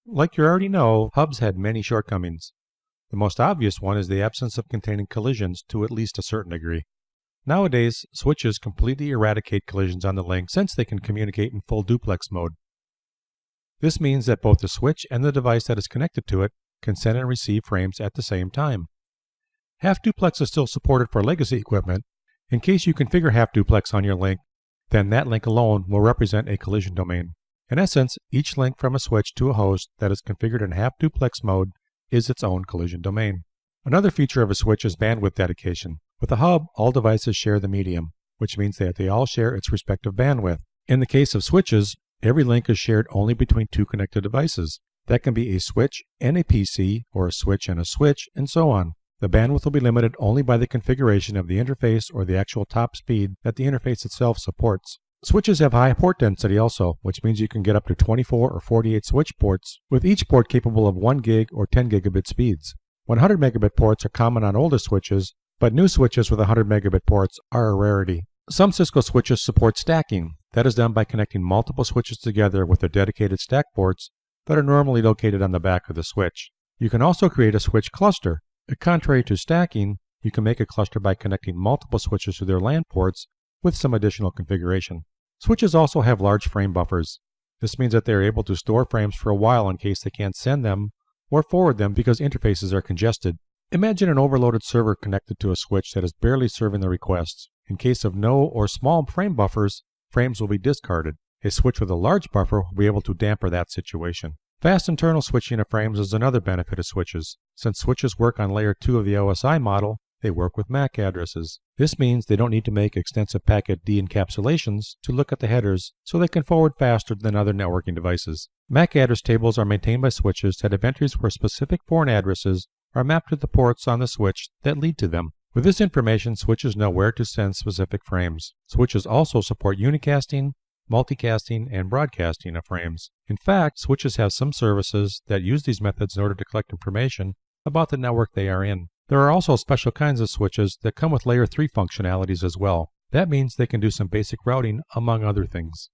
Like you already know, hubs had many shortcomings. The most obvious one is the absence of containing collisions to at least a certain degree. Nowadays, switches completely eradicate collisions on the link since they can communicate in full duplex mode. This means that both the switch and the device that is connected to it can send and receive frames at the same time. Half duplex is still supported for legacy equipment. In case you configure half duplex on your link, then that link alone will represent a collision domain. In essence, each link from a switch to a host that is configured in half duplex mode is its own collision domain. Another feature of a switch is bandwidth dedication. With a hub, all devices share the medium, which means that they all share its respective bandwidth. In the case of switches, every link is shared only between two connected devices. That can be a switch and a PC, or a switch and a switch, and so on. The bandwidth will be limited only by the configuration of the interface or the actual top speed that the interface itself supports. Switches have high port density also, which means you can get up to 24 or 48 switch ports, with each port capable of 1 gig or 10 gigabit speeds. 100 megabit ports are common on older switches, but new switches with 100 megabit ports are a rarity. Some Cisco switches support stacking. That is done by connecting multiple switches together with their dedicated stack ports that are normally located on the back of the switch. You can also create a switch cluster. Contrary to stacking, you can make a cluster by connecting multiple switches to their LAN ports with some additional configuration. Switches also have large frame buffers. This means that they are able to store frames for a while in case they can't send them or forward them because interfaces are congested. Imagine an overloaded server connected to a switch that is barely serving the requests. In case of no or small frame buffers, frames will be discarded. A switch with a large buffer will be able to damper that situation. Fast internal switching of frames is another benefit of switches. Since switches work on layer 2 of the OSI model, they work with MAC addresses. This means they don't need to make extensive packet de-encapsulations to look at the headers, so they can forward faster than other networking devices. MAC address tables are maintained by switches that have entries where specific foreign addresses are mapped to the ports on the switch that lead to them. With this information, switches know where to send specific frames. Switches also support unicasting, multicasting, and broadcasting of frames. In fact, switches have some services that use these methods in order to collect information about the network they are in. There are also special kinds of switches that come with layer 3 functionalities as well. That means they can do some basic routing, among other things.